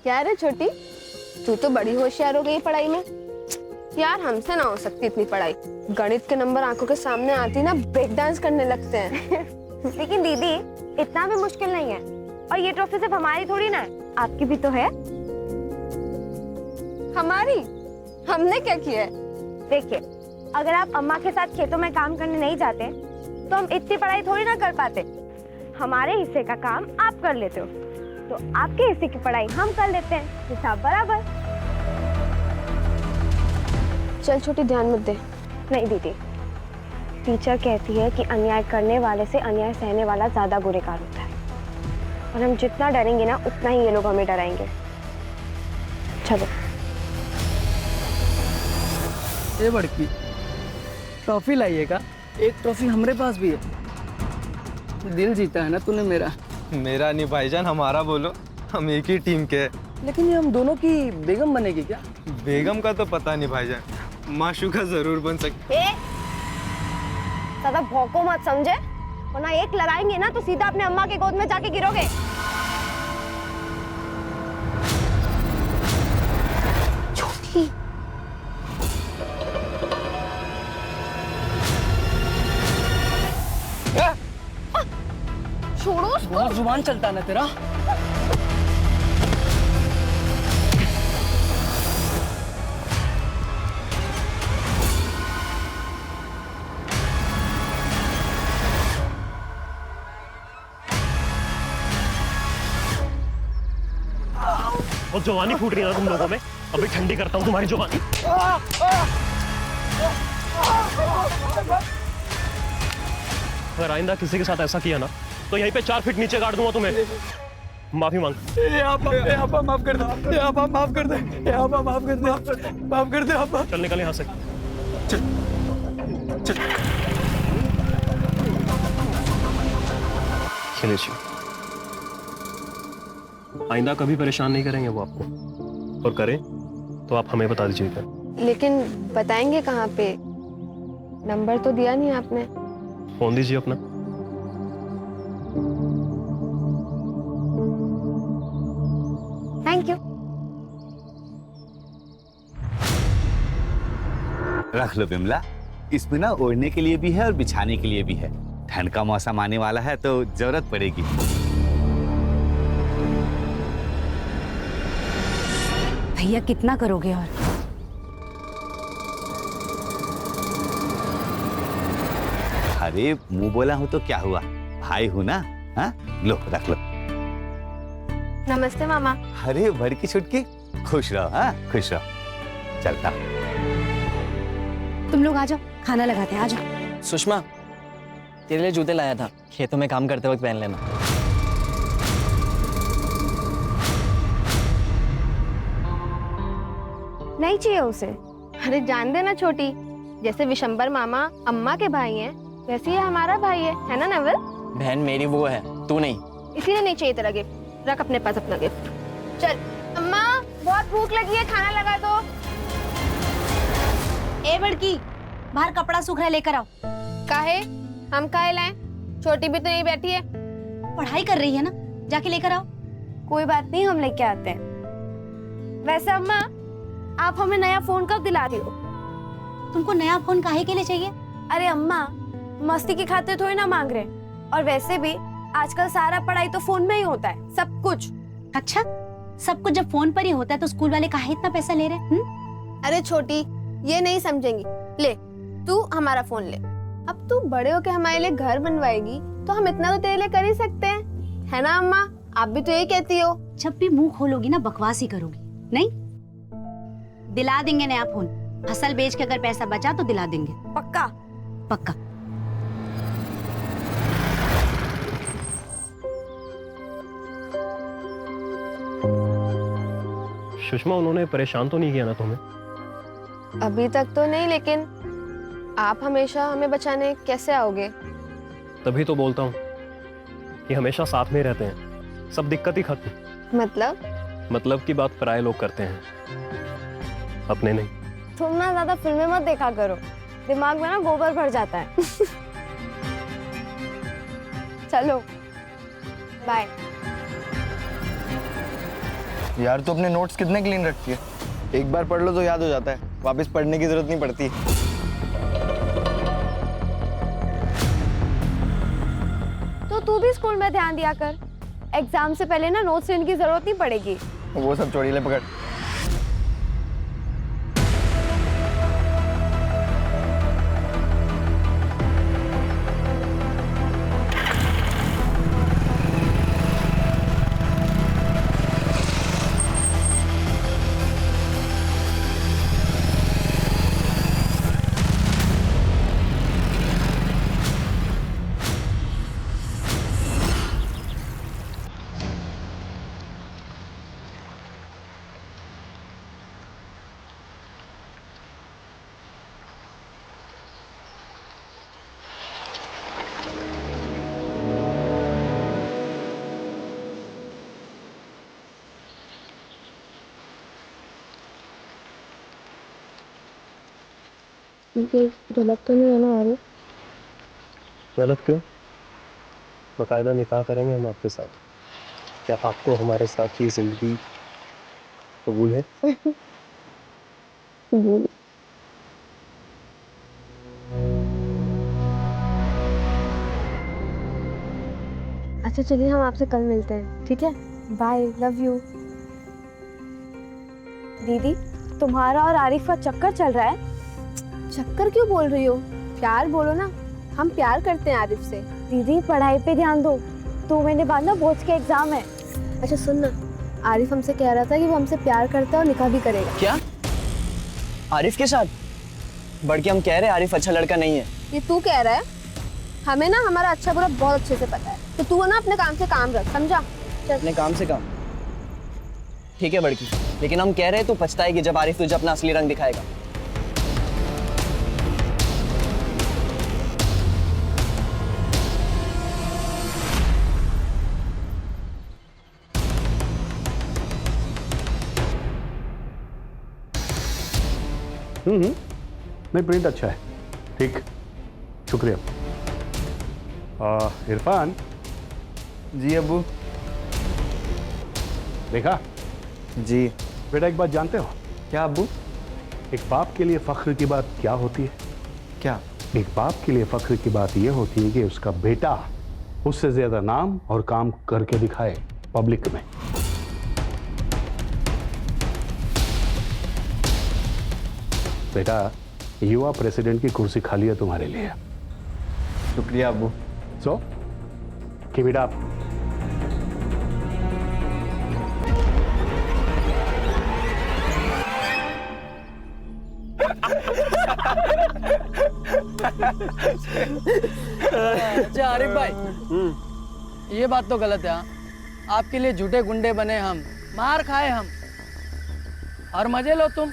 क्या रे छोटी, तू तो बड़ी होशियार हो गई पढ़ाई में। यार हमसे ना हो सकती इतनी पढ़ाई। गणित के नंबर आंखों के सामने आती ना ब्रेक डांस करने लगते हैं। लेकिन दीदी इतना भी मुश्किल नहीं है, और ये ट्रॉफी सिर्फ हमारी थोड़ी ना है, आपकी भी तो है। हमारी? हमने क्या किया है? देखिए, अगर आप अम्मा के साथ खेतों में काम करने नहीं जाते तो हम इतनी पढ़ाई थोड़ी ना कर पाते। हमारे हिस्से का काम आप कर लेते हो तो आपके हिस्से की पढ़ाई हम कर लेते हैं, हिसाब बराबर। चल छोटी, ध्यान मत दे। नहीं दीदी, टीचर कहती है कि अन्याय करने वाले से अन्याय सहने वाला ज्यादा गुनहगार होता है, और हम जितना डरेंगे ना उतना ही ये लोग हमें डराएंगे। चलो। ये बड़की ट्रॉफी लाइएगा। एक ट्रॉफी हमारे पास भी है। दिल जीता है ना तूने मेरा। मेरा नहीं भाईजान, हमारा बोलो, हम एक ही टीम के हैं। लेकिन ये हम दोनों की बेगम बनेगी क्या? बेगम का तो पता नहीं भाईजान, माशूका जरूर बन सकती। ज्यादा भौंको मत समझे, वरना एक लगाएंगे ना तो सीधा अपने अम्मा के गोद में जाके गिरोगे। छोटी, छोड़ो उसको। बहुत जुबान चलता है ना तेरा। और जवानी फूट रही है ना तुम लोगों में। अभी ठंडी करता हूँ तुम्हारी जवानी। अगर आइंदा किसी के साथ ऐसा किया ना तो यहीं पे 4 फीट नीचे गाड़ दूंगा तुम्हें। माफी मांग। आपा माफ कर दे। आपा माफ कर दे। आपा माफ कर दे। माफ कर दे आपा। चल निकल यहाँ से। खिलेश, आइंदा कभी परेशान नहीं करेंगे वो आपको, और करें तो आप हमें बता दीजिएगा। लेकिन बताएंगे कहाँ पे? नंबर तो दिया नहीं आपने। फोन दीजिए अपना। Thank you. रख लो बिमला, इसमें ना ओढ़ने के लिए भी है और बिछाने के लिए भी है। ठंड का मौसम आने वाला है तो जरूरत पड़ेगी। भैया कितना करोगे? और अरे मुंह बोला हूं तो क्या हुआ, भाई हूं ना। हाँ लो रख लो। नमस्ते मामा। अरे बड़की छुटकी, खुश रहो। हाँ खुश रहो। चलता तुम लोग आ जाओ, खाना लगाते हैं। आ जाओ। सुषमा, तेरे लिए जूते लाया था, खेतों में काम करते वक्त पहन लेना। नहीं चाहिए उसे। अरे जान देना छोटी, जैसे विशंबर मामा अम्मा के भाई हैं, वैसे ही हमारा भाई है ना नवल? बहन मेरी वो है, तू नहीं। इसीलिए नहीं चाहिए तेरा गिफ्ट। रख अपने पास अपना गिफ्ट। चल अम्मा, बहुत भूख लगी है, खाना लगा दो। ए बड़की, बाहर कपड़ा सूख रहा है, लेकर आओ। काहे? हम काहे लाएं? छोटी भी तो यहीं बैठी है। पढ़ाई कर रही है ना, जाके लेकर आओ। कोई बात नहीं, हम लेके आते हैं। वैसे अम्मा, आप हमें नया फोन कब दिला रही हो? तुमको नया फोन काहे के लिए चाहिए? अरे अम्मा, मस्ती की खातिर थोड़ी ना मांग रहे, और वैसे भी आजकल सारा पढ़ाई तो फोन में ही होता है, सब कुछ। अच्छा, सब कुछ जब फोन पर ही होता है तो स्कूल वाले काहे इतना पैसा ले रहे हैं? अरे छोटी, ये नहीं समझेंगी। ले, तू हमारा फोन ले। अब तू बड़े होके हमारे लिए घर बनवाएगी तो हम इतना तो तेरे लिए कर ही सकते हैं, है ना अम्मा? आप भी तो यही कहती हो। जब भी मुंह खोलोगी ना बकवास ही करोगी। नहीं, दिला देंगे नया फोन। फसल बेच के अगर पैसा बचा तो दिला देंगे। पक्का? पक्का। सुषमा, उन्होंने परेशान तो नहीं किया ना तुम्हें? अभी तक तो नहीं, लेकिन आप हमेशा हमें बचाने कैसे आओगे? तभी तो बोलता हूँ कि हमेशा साथ में रहते हैं, सब दिक्कत ही खत्म। मतलब की बात पराये लोग करते हैं, अपने नहीं। तुम ना ज्यादा फिल्में मत देखा करो, दिमाग में ना गोबर भर जाता है। चलो बाय। यार तू अपने नोट्स कितने क्लीन रखती है? एक बार पढ़ लो तो याद हो जाता है, वापस पढ़ने की जरूरत नहीं पड़ती। तो तू भी स्कूल में ध्यान दिया कर। एग्जाम से पहले ना नोट्स लेने की जरूरत नहीं पड़ेगी। वो सब छोड़ी, ले पकड़। गलत तो नहीं है ना यार? गलत क्यों? बाकायदा निकाह करेंगे हम आपके साथ। क्या आपको हमारे साथ की जिंदगी कबूल है? अच्छा चलिए, हम आपसे कल मिलते हैं, ठीक है? Bye, love you. दीदी, तुम्हारा और आरिफ का चक्कर चल रहा है। चक्कर क्यों बोल रही हो? प्यार बोलो ना। हम प्यार करते हैं आरिफ से। दीदी पढ़ाई पे ध्यान दो, 2 महीने बाद ना बोर्ड के एग्जाम है। अच्छा सुन ना, आरिफ हमसे कह रहा था कि वो हमसे प्यार करता है और निकाह भी करेगा। क्या? आरिफ के साथ? बड़की हम कह रहे हैं आरिफ अच्छा लड़का नहीं है। ये तू कह रहा है? हमें ना हमारा अच्छा बुरा बहुत अच्छे से पता है, तो तू ना अपने काम से काम रख, समझा? अपने काम से काम? ठीक है बड़की, लेकिन हम कह रहे हैं तू पछताएगी जब आरिफ तुझे अपना असली रंग दिखाएगा। नहीं, प्रिंट अच्छा है। ठीक, शुक्रिया। इरफान। जी अब्बू। देखा? जी। बेटा एक बात जानते हो? क्या अब्बू? एक बाप के लिए फख्र की बात क्या होती है? क्या? एक बाप के लिए फख्र की बात यह होती है कि उसका बेटा उससे ज्यादा नाम और काम करके दिखाए पब्लिक में। बेटा, युवा प्रेसिडेंट की कुर्सी खाली है तुम्हारे लिए। शुक्रिया अब्बू। So keep it up. अच्छा आरिफ भाई, ये बात तो गलत है। हाँ? आपके लिए झूठे गुंडे बने हम, मार खाए हम, और मजे लो तुम।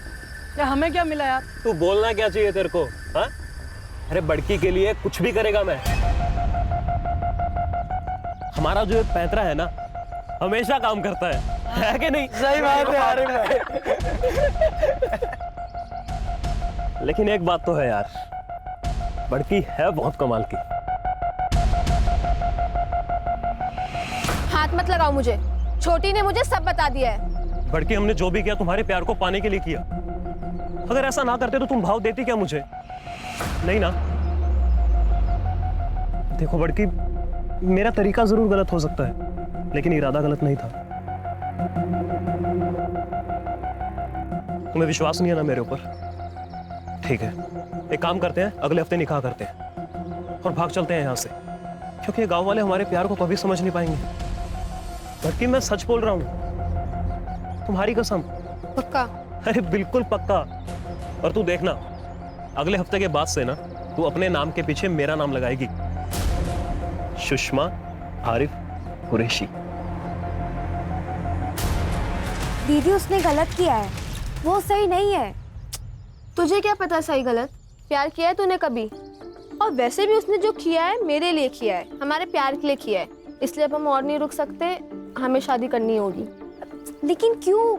या हमें क्या मिला यार? तू बोलना क्या चाहिए तेरे को? हाँ? अरे बड़की के लिए कुछ भी करेगा मैं। हमारा जो पैंतरा है ना, हमेशा काम करता है कि नहीं? सही बात है आरिफ भाई। लेकिन एक बात तो है यार, बड़की है बहुत कमाल की। हाथ मत लगाओ मुझे, छोटी ने मुझे सब बता दिया है। बड़की, हमने जो भी किया तुम्हारे प्यार को पाने के लिए किया। अगर ऐसा ना करते तो तुम भाव देती क्या मुझे? नहीं ना? देखो बड़की, मेरा तरीका जरूर गलत हो सकता है, लेकिन इरादा गलत नहीं था। तुम्हें विश्वास नहीं है ना मेरे ऊपर? ठीक है, एक काम करते हैं, अगले हफ्ते निकाह करते हैं और भाग चलते हैं यहाँ से, क्योंकि ये गांव वाले हमारे प्यार को कभी समझ नहीं पाएंगे। बड़की, मैं सच बोल रहा हूँ, तुम्हारी कसम। पक्का? अरे बिल्कुल पक्का। और तू देखना, अगले हफ्ते के बाद से ना तू अपने नाम के पीछे मेरा नाम लगाएगी, सुषमा आरिफ कुरैशी। दीदी उसने गलत किया है, वो सही नहीं है। तुझे क्या पता सही गलत? प्यार किया है तूने कभी? और वैसे भी उसने जो किया है मेरे लिए किया है, हमारे प्यार के लिए किया है, इसलिए अब हम और नहीं रुक सकते, हमें शादी करनी होगी। लेकिन क्यों?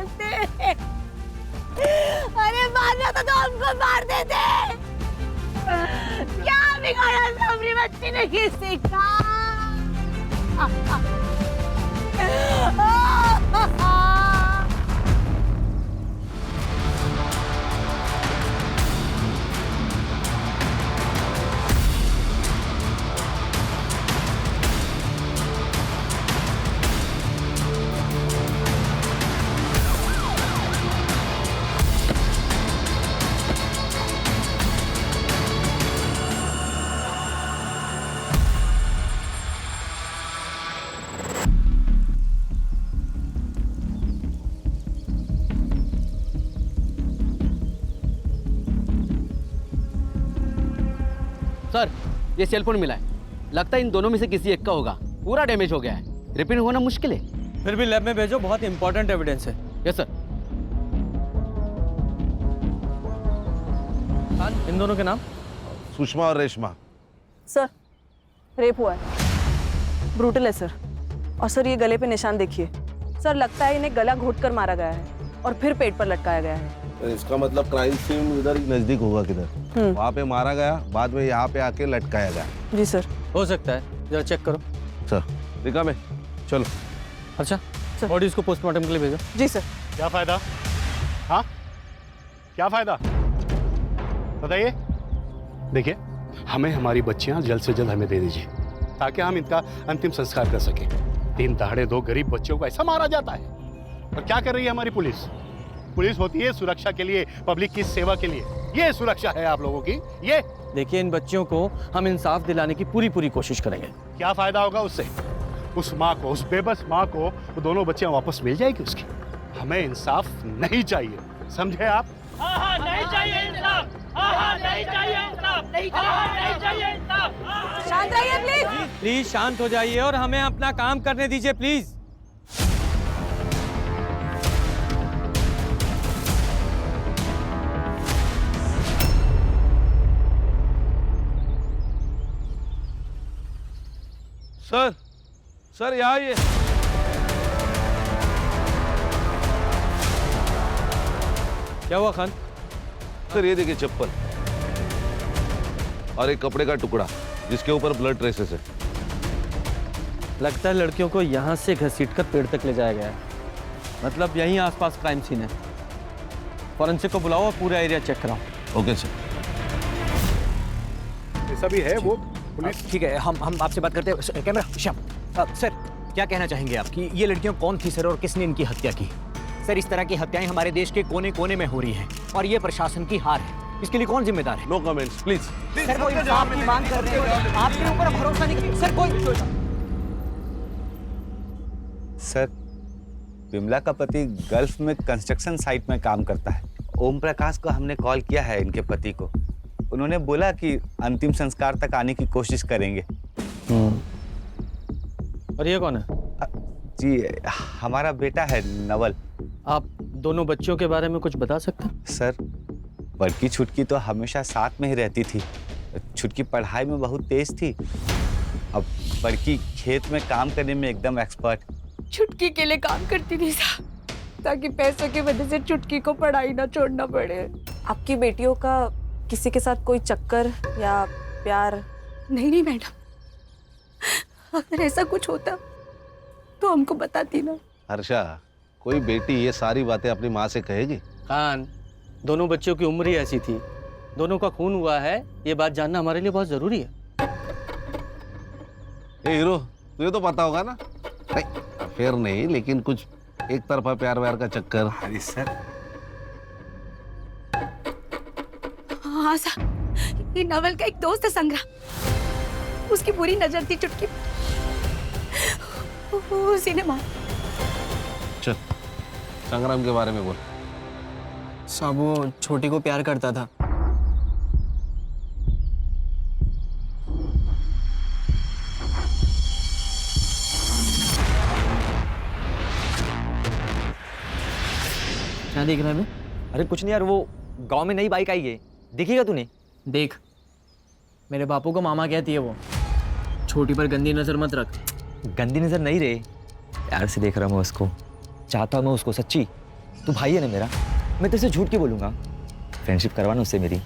मारते। अरे मारना तो हमको मार देते। क्या बिगाड़ा सबरी बच्ची ने किसी का? सर, ये सेल फोन मिला है। लगता है इन दोनों में से किसी एक का होगा। पूरा डैमेज हो गया है, रिपेयर होना मुश्किल है। फिर भी लैब में भेजो, बहुत इंपॉर्टेंट एविडेंस है। Yes sir. इन दोनों के नाम? सुषमा और रेशमा। सर, रेप हुआ है, ब्रूटल है सर। और सर, ये गले पे निशान देखिए सर, लगता है इन्हें गला घोंटकर मारा गया है और फिर पेट पर लटकाया गया है। इसका मतलब क्राइम सीन इधर ही नजदीक होगा किधर, वहाँ पे मारा गया, बाद में यहाँ पे आके लटकाया गया। जी सर। हो सकता है, जरा चेक करो। सर दिखा में, चलो। अच्छा, बॉडी इसको पोस्टमार्टम के लिए भेजो। जी सर। क्या फायदा? हाँ, क्या फायदा बताइए? देखिए, हमें हमारी बच्चियां जल्द से जल्द हमें दे दीजिए, ताकि हम इनका अंतिम संस्कार कर सकें। दिन दहाड़े 2 गरीब बच्चों को ऐसा मारा जाता है। और क्या कर रही है हमारी पुलिस? पुलिस होती है सुरक्षा के लिए, पब्लिक की सेवा के लिए। ये सुरक्षा है आप लोगों की? ये देखिए, इन बच्चियों को हम इंसाफ दिलाने की पूरी कोशिश करेंगे। क्या फायदा होगा उससे? उस माँ को, उस बेबस माँ को वो दोनों बच्चियां वापस मिल जाएगी उसकी। हमें इंसाफ नहीं चाहिए, समझे आप? नहीं चाहिए इंसाफ। नहीं चाहिए इंसाफ। नहीं चाहिए इंसाफ। शांत रहिए प्लीज। प्लीज शांत हो जाइए और हमें अपना काम करने दीजिए प्लीज। सर, सर यहाँ ये क्या हुआ खान? सर, ये देखिए चप्पल और एक कपड़े का टुकड़ा जिसके ऊपर ब्लड ट्रेसेस है। लगता है लड़कियों को यहाँ से घसीटकर पेड़ तक ले जाया गया है। मतलब यहीं आसपास क्राइम सीन है। फॉरेंसिक को बुलाओ और पूरा एरिया चेक कराओ। Okay sir. ऐसा भी है वो पुलिस। ठीक है, हम आपसे बात करते हैं। कैमरा श्याम। सर, क्या कहना चाहेंगे आप कि ये लड़कियां कौन थी सर, और किसने इनकी हत्या की? सर, इस तरह की हत्याएं हमारे देश के कोने कोने में हो रही हैं और ये प्रशासन की हार है। इसके लिए कौन जिम्मेदार है? No comments please. सर, कोई इंसाफ की मांग कर रहे हैं, आपके ऊपर भरोसा नहीं। सर, कोई सर, विमला का पति गल्फ में कंस्ट्रक्शन साइट में काम करता है। ओम प्रकाश को हमने कॉल किया है, इनके पति को। उन्होंने बोला कि अंतिम संस्कार तक आने की कोशिश करेंगे। और ये कौन है? जी, हमारा बेटा है नवल। आप दोनों बच्चियों के बारे में कुछ बता सकते हैं? सर, बड़की छुटकी तो हमेशा साथ में ही रहती थी। छुटकी पढ़ाई में बहुत तेज थी। अब बड़की खेत में काम करने में एकदम एक्सपर्ट। छुटकी के लिए काम करती थी साहब, ताकि पैसों की वजह से छुटकी को पढ़ाई ना छोड़ना पड़े। आपकी बेटियों का किसी के साथ कोई चक्कर या प्यार? नहीं मैडम, अगर ऐसा कुछ होता तो हमको बताती ना। हर्षा, कोई बेटी ये सारी बातें अपनी माँ से कहेगी? खान, दोनों बच्चों की उम्र ही ऐसी थी, दोनों का खून हुआ है, ये बात जानना हमारे लिए बहुत जरूरी है। ए हीरो, तुझे तो पता होगा ना? नहीं, अफेयर नहीं, लेकिन कुछ एक तरफा प्यार व्यार का चक्कर। अरे सर, हाँ साहब, ये नवल का एक दोस्त है संग्राम, उसकी बुरी नजर थी चुटकी, उसी ने मार। चल, संग्राम के बारे में बोल। साहब, वो छोटी को प्यार करता था। क्या देख रहा है बे? अरे कुछ नहीं यार, वो गांव में नई बाइक आई है, देखिएगा तूने? देख, मेरे बापू को मामा कहती है वो। छोटी पर गंदी नजर मत रख। गंदी नजर नहीं रे, प्यार से देख रहा हूँ मैं उसको, चाहता हूँ मैं उसको, सच्ची। तू भाई है ना मेरा, मैं तेरे से झूठ क्यों बोलूंगा? फ्रेंडशिप करवाना उससे मेरी।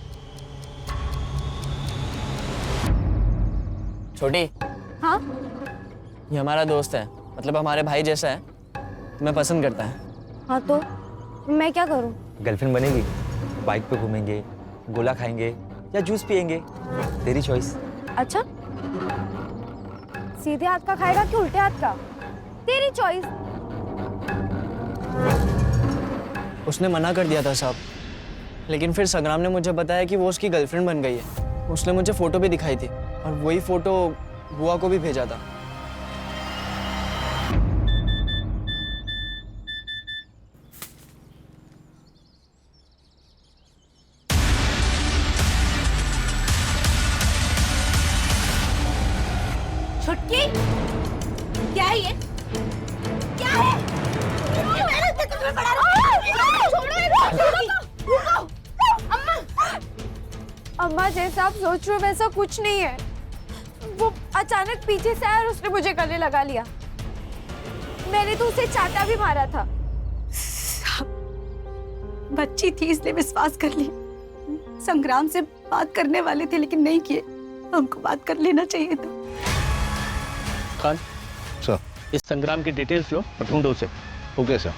छोटी, हाँ ये हमारा दोस्त है, मतलब हमारे भाई जैसा है, तुम्हें पसंद करता है। हाँ तो मैं क्या करूँ? गर्लफ्रेंड बनेगी, बाइक पे घूमेंगे, गोला खाएंगे या जूस पिएंगे, तेरी चॉइस। अच्छा, सीधे हाथ का खाएगा कि उल्टे हाथ का? तेरी चॉइस। उसने मना कर दिया था साहब, लेकिन फिर संग्राम ने मुझे बताया कि वो उसकी गर्लफ्रेंड बन गई है। उसने मुझे फोटो भी दिखाई थी और वही फोटो बुआ को भी भेजा था। छुटकी, क्या है ये? क्या है? अम्मा, जैसा आप सोच रहे हो वैसा कुछ नहीं है। वो अचानक पीछे से आया और उसने मुझे गले लगा लिया। मैंने तो उसे चाटा भी मारा था। बच्ची थी इसलिए विश्वास कर ली। संग्राम से बात करने वाले थे लेकिन नहीं किए। हमको बात कर लेना चाहिए था। खान सर, इस संग्राम की डिटेल्स लो और ढूंढो उसे। Okay sir.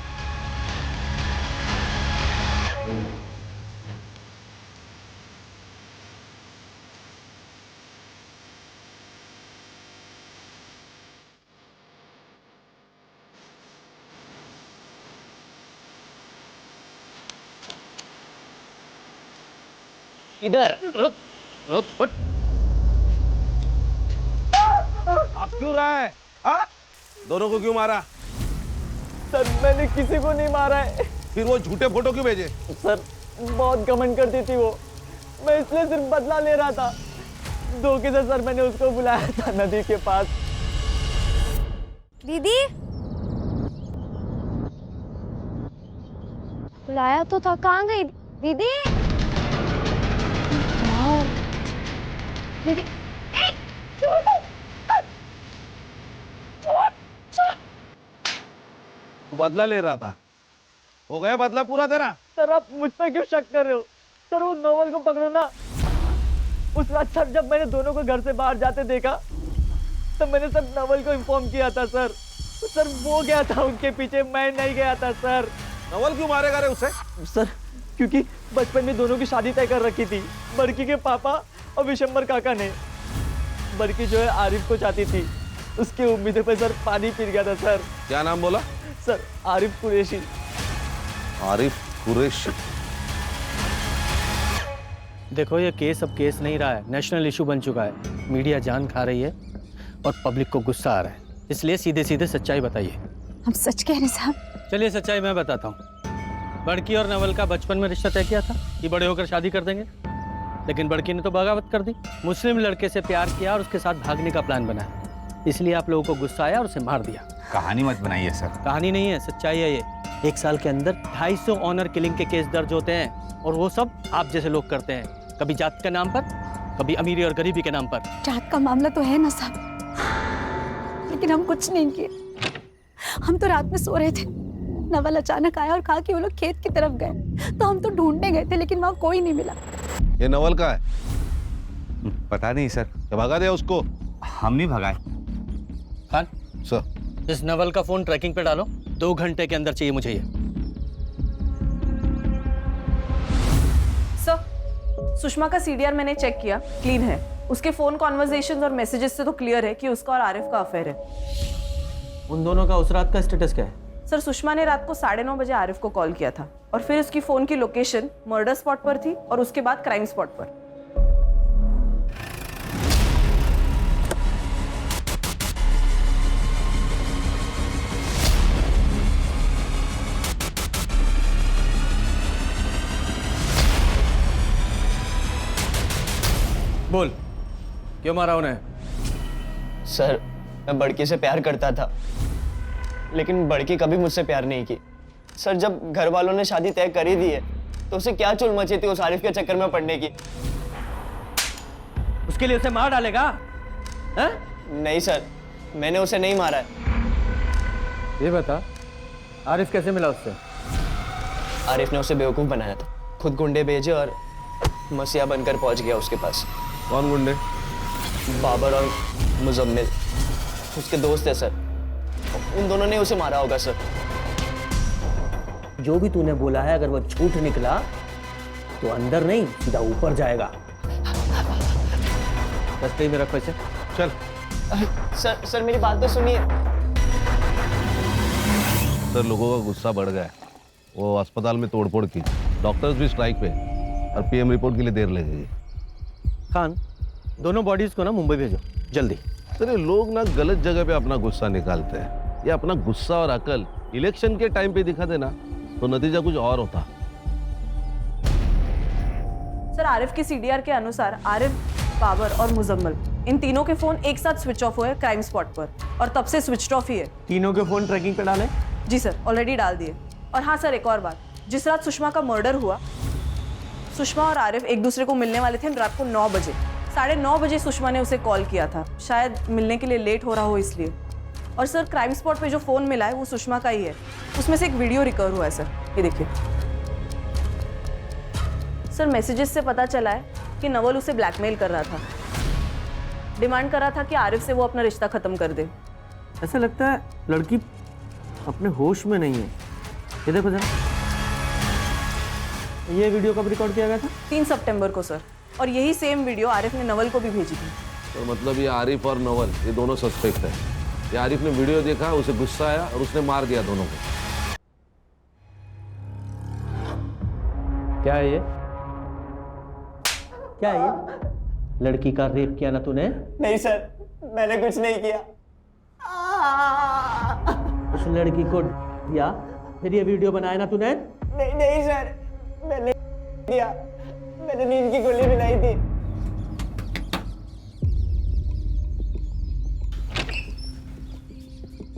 इधर रुक रुक उठ। आप क्यों रहा है? दोनों को क्यों मारा? सर मैंने किसी को नहीं मारा है। फिर वो झूठे फोटो क्यों भेजे? सर बहुत घमंड करती थी वो, मैं इसलिए सिर्फ बदला ले रहा था। धोखे से सर मैंने उसको बुलाया था नदी के पास। दीदी, बुलाया तो था, कहाँ गई दीदी? दीदी, बदला ले रहा था, हो गया बदला पूरा तेरा? सर आप मुझ पर क्यों शक कर रहे हो? सर वो नवल को पकड़ो ना। उस रात सर जब मैंने दोनों को घर से बाहर जाते देखा तब मैंने सर नवल को इन्फॉर्म किया था सर। सर वो गया था उनके पीछे, मैं नहीं गया था सर। नवल क्यों मारेगा रे उसे? सर क्योंकि बचपन में दोनों की शादी तय कर रखी थी, बड़की के पापा और विशंबर काका ने। बड़की जो है आरिफ को चाहती थी, उसकी उम्मीदों पे सर पानी फिर गया था सर। क्या नाम बोला? सर आरिफ कुरैशी। आरिफ कुरैशी। देखो ये केस अब केस नहीं रहा है, नेशनल इशू बन चुका है। मीडिया जान खा रही है और पब्लिक को गुस्सा आ रहा है, इसलिए सीधे सीधे सच्चाई बताइए। हम सच कह रहे साहब। चलिए सच्चाई मैं बताता हूँ। बड़की और नवल का बचपन में रिश्ता तय किया था कि बड़े होकर शादी कर देंगे, लेकिन बड़की ने तो बगावत कर दी। मुस्लिम लड़के से प्यार किया और उसके साथ भागने का प्लान बनाया, इसलिए आप लोगों को गुस्सा आया और उसे मार दिया। कहानी मत बनाइए सर। कहानी नहीं है, सच्चाई है ये। 1 साल के अंदर 250 ऑनर किलिंग के केस दर्ज होते हैं और वो सब आप जैसे लोग करते हैं, कभी जात के नाम पर, कभी अमीरी और गरीबी के नाम पर। जात का मामला तो है ना साहब, लेकिन हम कुछ नहीं किए। हम तो रात में सो रहे थे, नवल अचानक आया और कहा कि वो लोग खेत की तरफ गए, तो हम तो ढूंढने गए थे लेकिन वहाँ कोई नहीं मिला। ये नवल का है? पता नहीं सर। क्या भगा दिया उसको? हम नहीं भगाए। खान सर, इस नवल का फोन ट्रैकिंग पे डालो, 2 घंटे के अंदर चाहिए मुझे ये। सर, सुषमा का सीडीआर मैंने चेक किया, क्लीन है। उसके फोन कॉन्वर्सेशंस और मैसेजेस से तो क्लियर है कि उसका और आरिफ का अफेयर है। उन दोनों का उस रात का स्टेटस क्या है? सर सुषमा ने रात को 9:30 बजे आरिफ को कॉल किया था और फिर उसकी फोन की लोकेशन मर्डर स्पॉट पर थी और उसके बाद क्राइम स्पॉट पर। बोल, क्यों मारा उन्हें? सर मैं बड़की से प्यार करता था, लेकिन बड़की कभी मुझसे प्यार नहीं की। सर जब घर वालों ने शादी तय कर ही दी है तो उसे क्या चुल मची थी उस आरिफ के चक्कर में पड़ने की। उसके लिए उसे मार डालेगा? हैं? नहीं सर, मैंने उसे नहीं मारा है। ये बता, आरिफ कैसे मिला उससे? आरिफ ने उसे बेवकूफ़ बनाया था, खुद गुंडे भेजे और मसीहा बनकर पहुंच गया उसके पास। कौन गुंडे? बाबर और मुजम्मिल उसके दोस्त है सर, उन दोनों ने उसे मारा होगा सर। जो भी तूने बोला है अगर वो झूठ निकला तो अंदर नहीं सीधा ऊपर जाएगा। रास्ते में रखो इसे। चल। सर मेरी बात तो सुनिए। सर लोगों का गुस्सा बढ़ गया है, वो अस्पताल में तोड़फोड़ की, डॉक्टर्स भी स्ट्राइक पे और पीएम रिपोर्ट के लिए देर लगेगी। खान, दोनों बॉडीज को ना मुंबई भेजो जल्दी। सर ये लोग ना गलत जगह पे अपना गुस्सा निकालते हैं। ये अपना गुस्सा और अकल इलेक्शन के टाइम पे दिखा देना तो नतीजा कुछ और होता। सर आरिफ की सीडीआर के अनुसार आरिफ, बाबर और मुजम्मल इन तीनों के फोन एक साथ स्विच ऑफ हुए क्राइम स्पॉट पर और तब से स्विच ऑफ ही है। तीनों के फोन ट्रैकिंग पे डालें? जी सर, ऑलरेडी डाल दिए। और हाँ सर, एक और बात, जिस रात सुषमा का मर्डर हुआ, सुषमा और आरिफ एक दूसरे को मिलने वाले थे रात को 9 बजे। 9:30 बजे सुषमा ने उसे कॉल किया था, शायद मिलने के लिए लेट हो रहा हो इसलिए। और सर क्राइम स्पॉट पे जो फ़ोन मिला है वो सुषमा का ही है, उसमें से एक वीडियो रिकवर हुआ है सर, ये देखिए। सर मैसेजेस से पता चला है कि नवल उसे ब्लैकमेल कर रहा था, डिमांड कर रहा था कि आरिफ से वो अपना रिश्ता ख़त्म कर दे। ऐसा लगता है लड़की अपने होश में नहीं है। ये देखो जरा, ये वीडियो कब रिकॉर्ड किया गया था? 3 सितंबर को सर, और यही सेम वीडियो आरिफ ने नवल को भी भेजी थी। तो मतलब ये आरिफ और नवल ये दोनों सस्पेक्ट है। ये आरिफ ने वीडियो देखा, उसे गुस्सा आया और उसने मार दिया दोनों को। क्या है ये? क्या है ये? लड़की का रेप किया ना तूने? नहीं सर, मैंने कुछ नहीं किया। उस लड़की को दिया, फिर ये वीडियो बनाया ना तूने? नहीं सर, मैंने किया, मैंने नींद की गोली बनाई थी।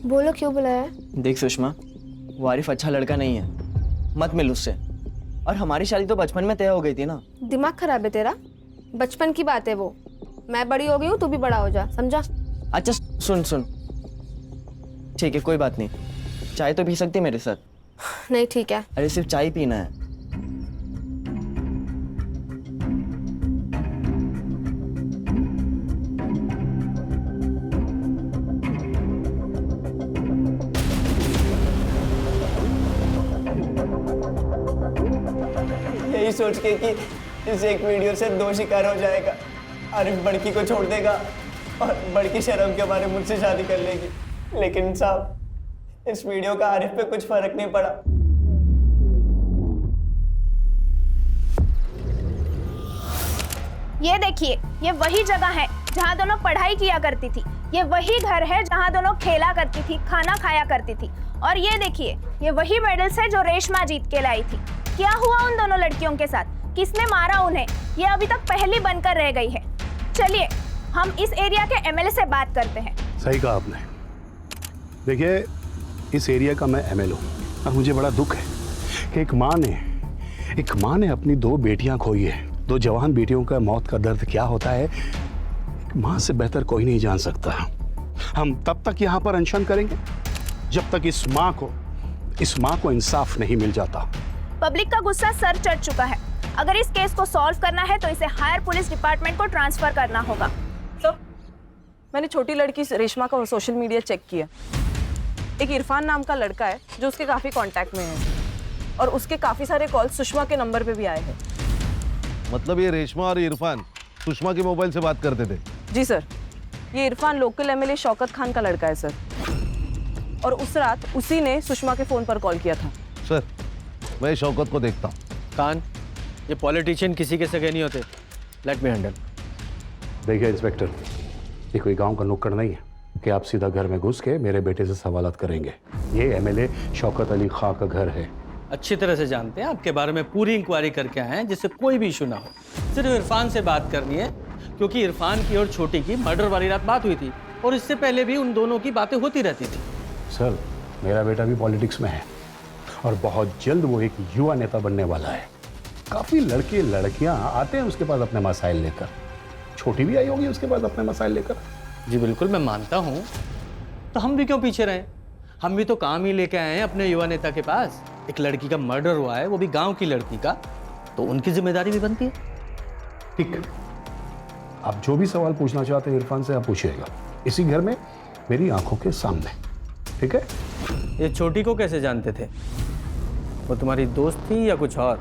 बोलो क्यों बुलाया है? देख सुषमा, वो आरिफ अच्छा लड़का नहीं है, मत मिल उससे। और हमारी शादी तो बचपन में तय हो गई थी ना। दिमाग खराब है तेरा? बचपन की बात है वो, मैं बड़ी हो गई हूँ, तू भी बड़ा हो जा, समझा? अच्छा सुन, ठीक है कोई बात नहीं, चाय तो पी सकती है मेरे साथ? नहीं ठीक है। अरे सिर्फ चाय पीना है। यही सोच के कि इस एक वीडियो से 2 शिकार हो जाएगा, आरिफ बड़की को छोड़ देगा और बड़की शर्म के मारे मुझसे शादी कर लेगी। लेकिन साहब, इस वीडियो का आरिफ पे कुछ फर्क नहीं पड़ा। ये देखिए, ये वही जगह है जहाँ दोनों पढ़ाई किया करती थी, ये वही घर है जहाँ दोनों खेला करती थी, खाना खाया करती थी। और ये देखिए, ये वही मेडल्स है जो रेशमा जीत के लाई थी। क्या हुआ उन दोनों लड़कियों के साथ? किसने मारा उन्हें? ये अभी तक पहेली बनकर रह गई है। चलिए हम इस एरिया के एमएलए से बात करते हैं। सही कहा आपने। देखिए, इस एरिया का मैं एमएलए हूँ और मुझे बड़ा दुख है कि एक माँ ने अपनी 2 बेटियां खोई है। 2 जवान बेटियों का मौत का दर्द क्या होता है, माँ से बेहतर कोई नहीं जान सकता। हम तब तक यहाँ पर अनशन करेंगे जब तक इस माँ को इंसाफ नहीं मिल जाता। पब्लिक का गुस्सा सर चढ़ चुका है। अगर इस केस को सॉल्व करना है तो इसे हायर पुलिस डिपार्टमेंट को ट्रांसफर करना होगा। तो मैंने छोटी लड़की रेशमा का सोशल मीडिया चेक किया। एक इरफान नाम का लड़का है जो उसके काफ़ी कांटेक्ट में है और उसके काफ़ी सारे कॉल सुषमा के नंबर पे भी आए हैं। मतलब ये रेशमा और इरफान सुषमा के मोबाइल से बात करते थे? जी सर, ये इरफान लोकल एमएलए शौकत खान का लड़का है सर, और उस रात उसी ने सुषमा के फ़ोन पर कॉल किया था। सर मैं शौकत को देखता हूँ। खान, ये पॉलिटिशियन किसी के सगे नहीं होते, लेट मी हैंडल। देखिए इंस्पेक्टर, ये कोई गांव का नुक्कड़ नहीं है कि आप सीधा घर में घुस के मेरे बेटे से सवालात करेंगे। ये एमएलए शौकत अली खां का घर है। अच्छी तरह से जानते हैं, आपके बारे में पूरी इंक्वायरी करके आए हैं जिससे कोई भी इशू ना हो। सिर्फ इरफान से बात करनी है क्योंकि इरफान की और छोटी की मर्डर वाली रात बात हुई थी और इससे पहले भी उन दोनों की बातें होती रहती थी। सर, मेरा बेटा भी पॉलिटिक्स में है और बहुत जल्द वो एक युवा नेता बनने वाला है। काफ़ी लड़के लड़कियां आते हैं उसके पास अपने मसाइल लेकर। छोटी भी आई होगी उसके पास अपने मसाइल लेकर। जी बिल्कुल, मैं मानता हूँ। तो हम भी क्यों पीछे रहे? हम भी तो काम ही लेके आए हैं अपने युवा नेता के पास। एक लड़की का मर्डर हुआ है, वो भी गांव की लड़की का, तो उनकी जिम्मेदारी भी बनती है। ठीक है, आप जो भी सवाल पूछना चाहते हैं इरफान से आप पूछिएगा, इसी घर में मेरी आंखों के सामने। ठीक है? ये छोटी को कैसे जानते थे? वो तुम्हारी दोस्त थी या कुछ और?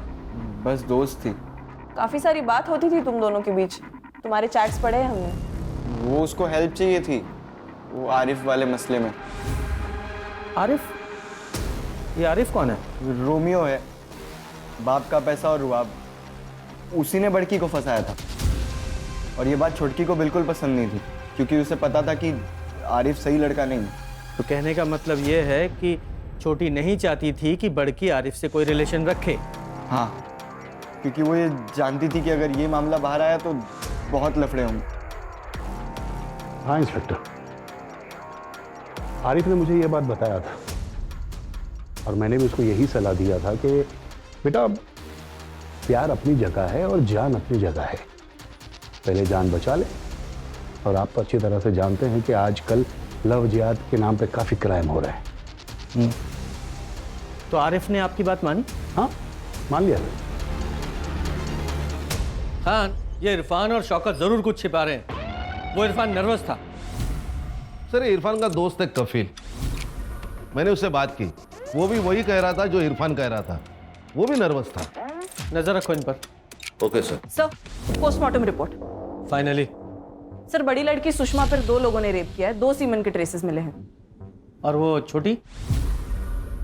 बस दोस्त थी। काफी सारी बात होती थी तुम दोनों के बीच, तुम्हारे चैट्स पढ़े हैं हमने। वो उसको हेल्प चाहिए थी, वो आरिफ वाले मसले में। आरिफ? ये आरिफ कौन है? रोमियो है, बाप का पैसा और रुआब, उसी ने बड़की को फंसाया था। और ये बात छोटकी को बिल्कुल पसंद नहीं थी, क्योंकि उसे पता था कि आरिफ सही लड़का नहीं है। तो कहने का मतलब ये है कि छोटी नहीं चाहती थी कि बड़की आरिफ से कोई रिलेशन रखे। हाँ, क्योंकि वो ये जानती थी कि अगर ये मामला बाहर आया तो बहुत लफड़े होंगे। हाँ इंस्पेक्टर, आरिफ ने मुझे ये बात बताया था और मैंने भी उसको यही सलाह दिया था कि बेटा प्यार अपनी जगह है और जान अपनी जगह है, पहले जान बचा ले। और आप तो अच्छी तरह से जानते हैं कि आजकल लव जिहाद के नाम पे काफ़ी क्राइम हो रहे हैं। तो आरिफ ने आपकी बात मानी? हाँ, मान लिया। खान, ये इरफान और शौकत जरूर कुछ छिपा रहे हैं। वो इरफान नर्वस था। सर इरफान का दोस्त है कफील, मैंने उससे बात की, वो भी वही कह रहा था जो इरफान कह रहा था, वो भी नर्वस था। नजर रखो इन पर। Okay sir. Sir, postmortem report. Finally. Sir, बड़ी लड़की सुषमा पर 2 लोगों ने रेप किया है, 2 सीमेन के ट्रेसेस मिले हैं। और वो छोटी?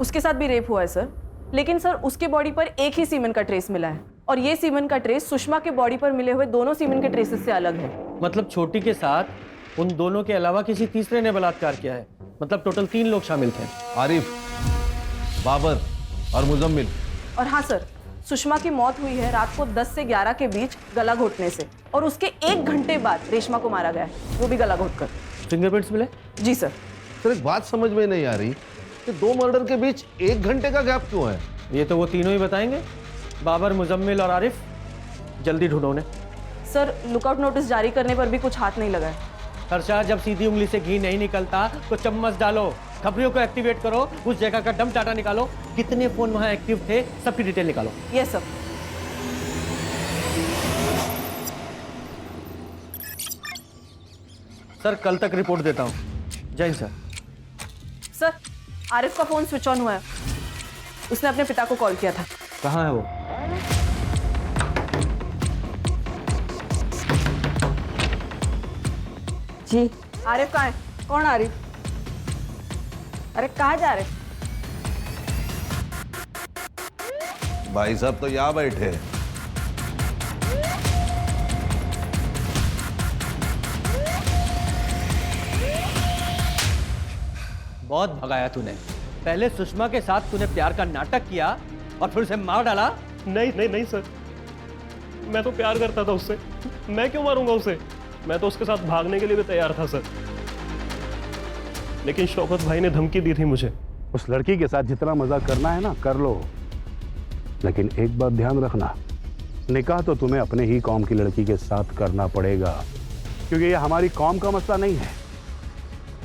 उसके साथ भी रेप हुआ है सर, लेकिन सर उसके बॉडी पर एक ही सीमेन का ट्रेस मिला है और ये सीमेन का ट्रेस सुषमा के बॉडी पर मिले हुए दोनों सीमेन के ट्रेसेस से अलग है। मतलब छोटी के साथ उन दोनों के अलावा किसी तीसरे ने बलात्कार किया है। मतलब टोटल 3 लोग शामिल थे। आरिफ, बाबर और मुजम्मिल। और हाँ सर, सुषमा की मौत हुई है रात को 10 से 11 के बीच गला घोटने से, और उसके 1 घंटे बाद रेशमा को मारा गया है, वो भी गला घोटकर। फिंगरप्रिंट्स मिले? जी सर। सर एक बात समझ में नहीं आ रही कि 2 मर्डर के बीच 1 घंटे का गैप क्यों है? ये तो वो तीनों ही बताएंगे, बाबर, मुजम्मिल और आरिफ। जल्दी ढूंढो उन्हें। सर, लुकआउट नोटिस जारी करने पर भी कुछ हाथ नहीं लगा है। हर्षा, जब सीधी उंगली से घी नहीं निकलता तो चम्मच डालो, खबरियों को एक्टिवेट करो, उस जगह का डंप डाटा निकालो, कितने फोन वहां एक्टिव थे सबकी डिटेल निकालो। Yes sir. सर कल तक रिपोर्ट देता हूँ। जय हिंद सर। सर, आरिफ का फोन स्विच ऑन हुआ है, उसने अपने पिता को कॉल किया था। कहाँ है वो? जी। आरिफ कहाँ है? कौन आरिफ? अरे कहाँ जा रहे? भाई साहब तो यहाँ बैठे हैं। बहुत भगाया तूने। पहले सुषमा के साथ तूने प्यार का नाटक किया और फिर उसे मार डाला। नहीं नहीं नहीं सर, मैं तो प्यार करता था उससे, मैं क्यों मारूंगा उसे? मैं तो उसके साथ भागने के लिए भी तैयार था सर, लेकिन शौकत भाई ने धमकी दी थी मुझे। उस लड़की के साथ जितना मजा करना है ना कर लो, लेकिन एक बात ध्यान रखना, निकाह तो तुम्हें अपने ही कौम की लड़की के साथ करना पड़ेगा, क्योंकि ये हमारी कौम का मसला नहीं है,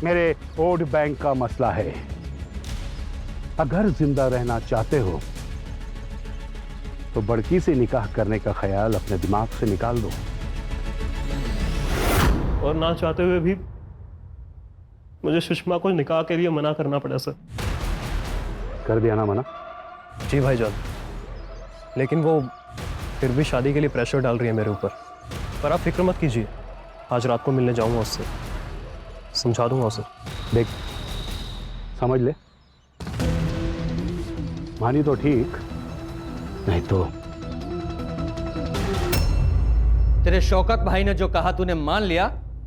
मेरे वोट बैंक का मसला है। अगर जिंदा रहना चाहते हो तो बड़की से निकाह करने का ख्याल अपने दिमाग से निकाल दो। और ना चाहते हुए भी मुझे सुषमा को निकाह के लिए मना करना पड़ा सर। कर दिया ना मना? जी भाईजान, लेकिन वो फिर भी शादी के लिए प्रेशर डाल रही है मेरे ऊपर। पर आप फिक्र मत कीजिए, आज रात को मिलने जाऊंगा उससे, समझा दूंगा उसे। देख, समझ ले, मानी तो ठीक, नहीं तो तेरे शौकत भाई ने जो कहा तूने मान लिया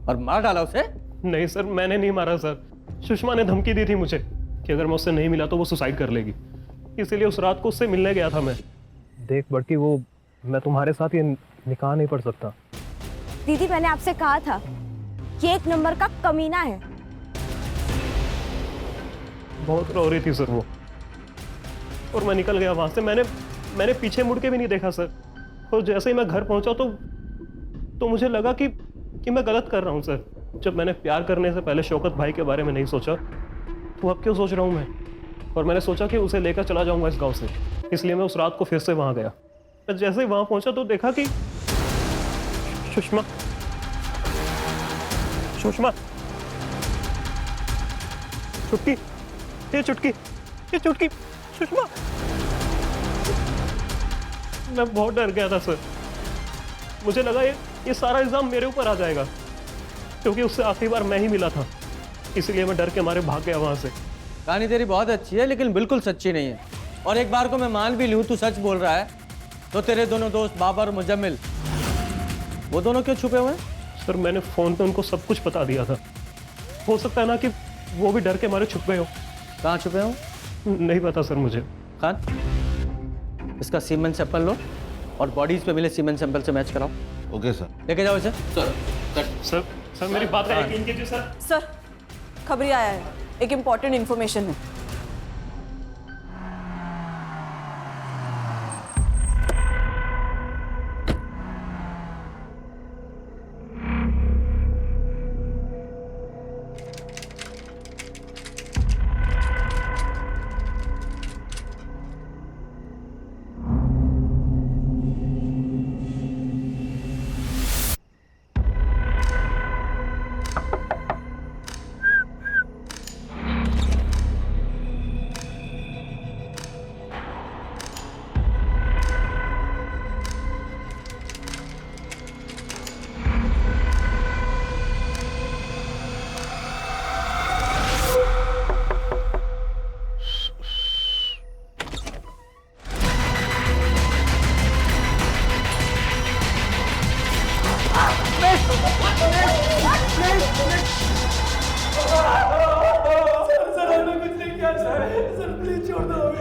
और मार डाला उसे? नहीं सर, मैंने नहीं मारा सर, सुषमा ने धमकी दी थी मुझे कि अगर मैं उससे नहीं मिला तो वो सुसाइड कर लेगी, इसीलिए उस रात को उससे मिलने गया था मैं। देख बड़की, वो मैं तुम्हारे साथ ये निकाह नहीं पढ़ सकता। दीदी, मैंने आपसे कहा था कि 1 नंबर का कमीना है। बहुत रो रही थी सर वो, और मैं निकल गया वहां से। मैंने पीछे मुड़ के भी नहीं देखा सर, और जैसे ही मैं घर पहुंचा तो मुझे लगा कि मैं गलत कर रहा हूं सर। जब मैंने प्यार करने से पहले शौकत भाई के बारे में नहीं सोचा, तो अब क्यों सोच रहा हूं मैं? और मैंने सोचा कि उसे लेकर चला जाऊंगा इस गांव से, इसलिए मैं उस रात को फिर से वहां गया। मैं जैसे ही वहां पहुंचा तो देखा कि सुषमा सुषमा चुटकी, ये चुटकी सुषमा। मैं बहुत डर गया था सर, मुझे लगा ये सारा इल्जाम मेरे ऊपर आ जाएगा, क्योंकि उससे आखिरी बार मैं ही मिला था, इसलिए मैं डर के मारे भाग गया वहां से। कहानी तेरी बहुत अच्छी है लेकिन बिल्कुल सच्ची नहीं है। और एक बार को मैं मान भी लूँ तू सच बोल रहा है, तो तेरे दोनों दोस्त बाबर और मुजम्मिल, वो दोनों क्यों छुपे हुए हैं? सर मैंने फोन पे उनको सब कुछ बता दिया था, हो सकता है ना कि वो भी डर के मारे छुप गए हो। कहाँ छुपे हो? नहीं पता सर मुझे। खान, इसका सीमेंट सैंपल लो और बॉडीज पे मिले सीमेंट सैंपल से मैच कराओ। Okay sir. लेके जाओ इसे। सर मेरी बात का यकीन कीजिए सर। सर, खबरी आया है, एक इम्पॉर्टेंट इन्फॉर्मेशन है।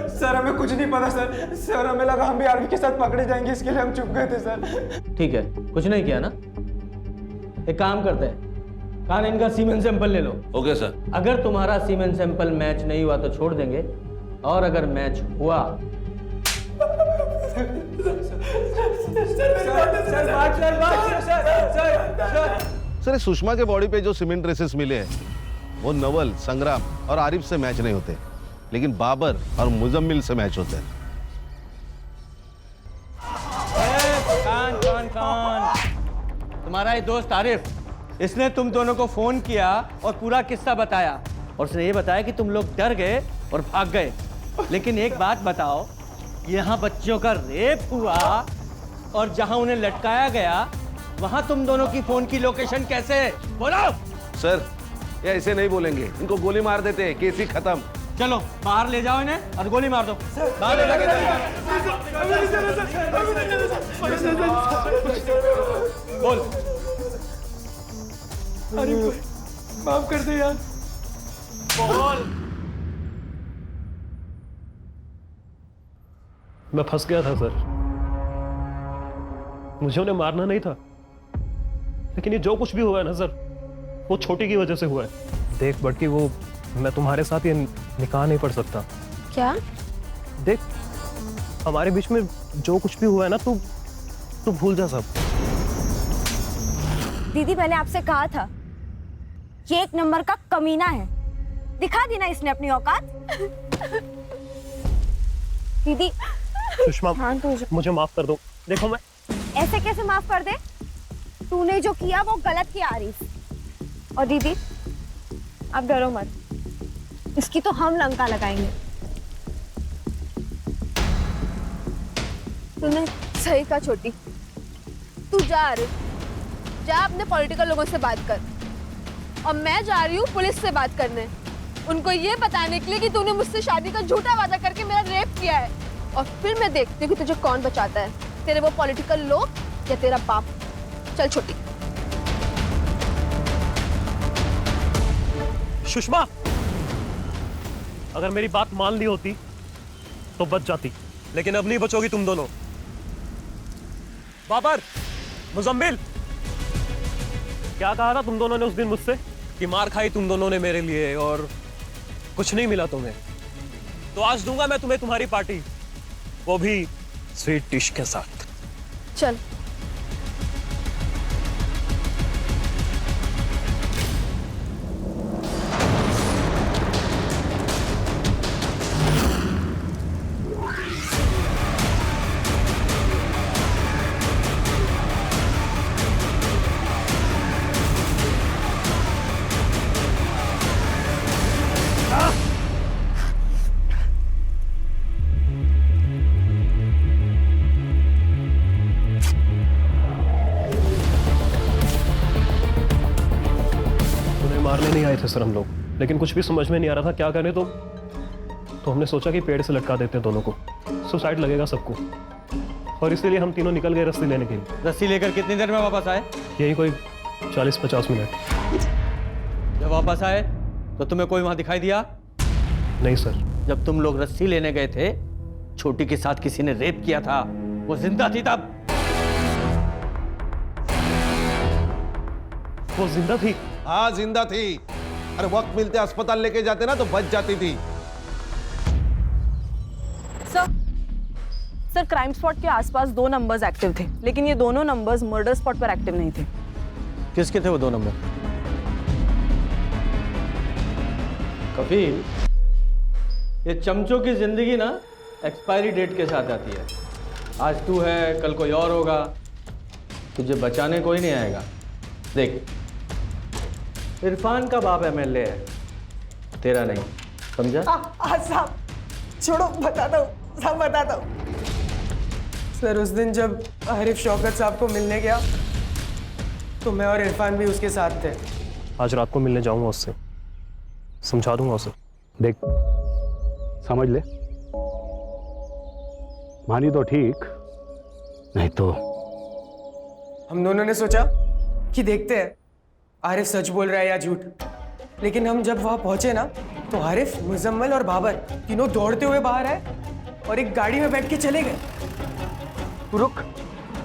सर हमें कुछ नहीं पता सर हमें लगा हम भी आर्मी के साथ पकड़े जाएंगे, इसके लिए हम चुप गए थे सर। ठीक है, कुछ नहीं किया ना। एक काम करते हैं, कान इनका सीमेंट सैंपल ले लो। Okay sir. अगर तुम्हारा सीमेंट सैंपल मैच नहीं हुआ तो छोड़ देंगे, और अगर मैच हुआ सर सुषमा के बॉडी पे जो सीमेंट ट्रेसेस मिले हैं वो नवल, संग्राम और आरिफ से मैच नहीं होते, लेकिन बाबर और मुजम्मिल से मैच होते हैं। कान, तुम्हारा ये दोस्त आरिफ, इसने तुम दोनों को फोन किया और पूरा किस्सा बताया, और उसने ये बताया कि तुम लोग डर गए और भाग गए। लेकिन एक बात बताओ, यहाँ बच्चियों का रेप हुआ और जहां उन्हें लटकाया गया वहां तुम दोनों की फोन की लोकेशन कैसे? बोलो। सर ये ऐसे नहीं बोलेंगे, इनको गोली मार देते हैं, केस ही खत्म। चलो बाहर ले जाओ इन्हें और गोली मार दो। बाहर ले जाके बोल। अरे माफ कर दे यार। बोल। मैं फंस गया था सर, मुझे उन्हें मारना नहीं था, लेकिन ये जो कुछ भी हुआ है ना सर, वो छोटी की वजह से हुआ है। देख बड़की, वो मैं तुम्हारे साथ ये निकाह नहीं पढ़ सकता। क्या? देख हमारे बीच में जो कुछ भी हुआ है ना, तू भूल जा सब। दीदी मैंने आपसे कहा था, ये एक नंबर का कमीना है, दिखा दी ना इसने अपनी औकात। दीदी सुषमा मुझे माफ कर दो। देखो मैं ऐसे कैसे माफ कर दे? तूने जो किया वो गलत किया आरिफ। और दीदी आप डरो मत, इसकी तो हम लंका लगाएंगे। तूने सही कहा छोटी, तू जा आरिफ, जा अपने पॉलिटिकल लोगों से बात कर, और मैं जा रही हूँ पुलिस से बात करने, उनको ये बताने के लिए कि तूने मुझसे शादी का झूठा वादा करके मेरा रेप किया है, और फिर मैं देखती हूँ कि तुझे कौन बचाता है, तेरे वो पॉलिटिकल लोग या तेरा बाप। चल छोटी। सुषमा, अगर मेरी बात मान ली होती तो बच जाती, लेकिन अब नहीं बचोगी तुम दोनों। बाबर, मुजम्मिल, क्या कहा था तुम दोनों ने उस दिन मुझसे कि मार खाई तुम दोनों ने मेरे लिए और कुछ नहीं मिला तुम्हें, तो आज दूंगा मैं तुम्हें तुम्हारी पार्टी, वो भी स्वीट डिश के साथ। चल। थे सर हम लोग, लेकिन कुछ भी समझ में नहीं आ रहा था क्या करें, तो हमने सोचा कि पेड़ से लटका देते हैं दोनों को, सुसाइड लगेगा सबको, और इसीलिए हम तीनों निकल गए रस्सी लेने के लिए। रस्सी लेकर कितनी देर में वापस आए? यही कोई 40-50 मिनट। जब वापस आए तो तुम्हें कोई वहां दिखाई दिया? नहीं सर। जब तुम लोग रस्सी लेने गए थे, छोटी के साथ किसी ने रेप किया था, वो जिंदा थी तब? वो जिंदा थी? हाँ जिंदा थी। अरे वक्त मिलते अस्पताल लेके जाते ना तो बच जाती थी। सर क्राइम स्पॉट के आसपास 2 नंबर्स एक्टिव थे, लेकिन ये दोनों नंबर्स मर्डर स्पॉट पर एक्टिव नहीं थे। किसके थे वो 2 नंबर? कपिल, ये चमचों की जिंदगी ना एक्सपायरी डेट के साथ आती है। आज तू है, कल कोई और होगा, तुझे बचाने कोई नहीं आएगा। देख, इरफान का बाप एमएलए है, तेरा नहीं, समझा? साहब छोड़ो, बताता हूँ साहब, बताता हूँ। सर उस दिन जब आरिफ शौकत साहब को मिलने गया तो मैं और इरफान भी उसके साथ थे। आज रात को मिलने जाऊंगा उससे, समझा दूंगा उसे। देख, समझ ले, मानी तो ठीक, नहीं तो। हम दोनों ने सोचा कि देखते हैं आरिफ सच बोल रहा है या झूठ, लेकिन हम जब वहां पहुंचे ना तो आरिफ, मुजम्मल और बाबर तीनों दौड़ते हुए बाहर आए और एक गाड़ी में बैठ के चले गए। तू रुक,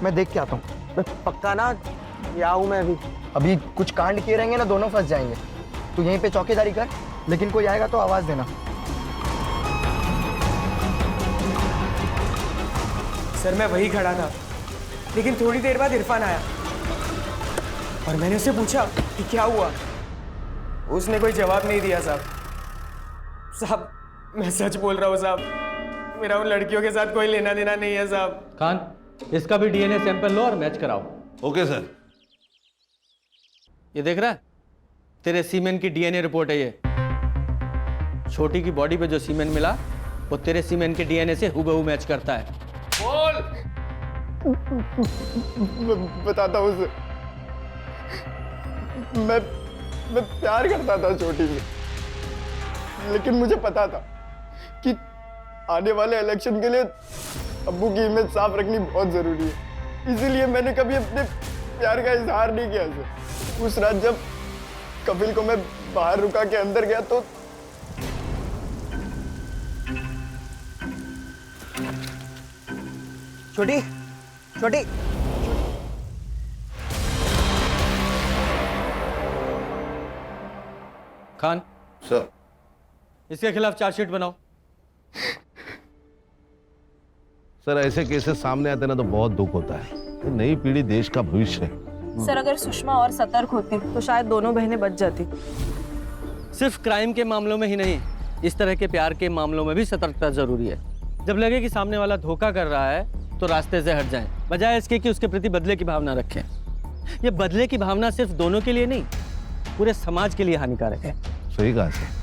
मैं देख के आता हूँ। मैं पक्का ना, यहाँ हूँ मैं अभी कुछ कांड किए रहेंगे ना, दोनों फंस जाएंगे। तू यहीं पे चौकीदारी कर, लेकिन कोई आएगा तो आवाज देना। सर मैं वही खड़ा था, लेकिन थोड़ी देर बाद इरफान आया और मैंने उससे पूछा कि क्या हुआ। उसने कोई जवाब नहीं दिया। साहब मैं सच बोल रहा हूँ साहब, मेरा उन लड़कियों के साथ कोई लेना देना नहीं है साहब। खान, इसका भी डीएनए सैंपल लो और मैच कराओ। Okay sir. ये देख रहा है, तेरे सीमेन की डीएनए रिपोर्ट है ये। छोटी की बॉडी पे जो सीमेन मिला वो तेरे सीमेन के डीएनए से हुबहू मैच करता है। बोल। बताता हूँ उसे, मैं प्यार करता था छोटी से, लेकिन मुझे पता था कि आने वाले इलेक्शन के लिए अब्बू की इमेज साफ रखनी बहुत जरूरी है। इसीलिए मैंने कभी अपने प्यार का इजहार नहीं किया उसे। उस रात जब कपिल को मैं बाहर रुका के अंदर गया तो छोटी छोटी खान सर, इसके खिलाफ चार्जशीट बनाओ। सर ऐसे केसेस सामने आते ना तो बहुत दुख होता है। ये नई पीढ़ी देश का भविष्य है। सर अगर सुषमा और सतर्क होती तो शायद दोनों बहनें बच जाती। सिर्फ क्राइम के मामलों में ही नहीं, इस तरह के प्यार के मामलों में भी सतर्कता जरूरी है। जब लगे कि सामने वाला धोखा कर रहा है तो रास्ते से हट जाएं, बजाय इसके कि उसके प्रति बदले की भावना रखें। ये बदले की भावना सिर्फ दोनों के लिए नहीं, पूरे समाज के लिए हानिकारक है। सही कहा सर।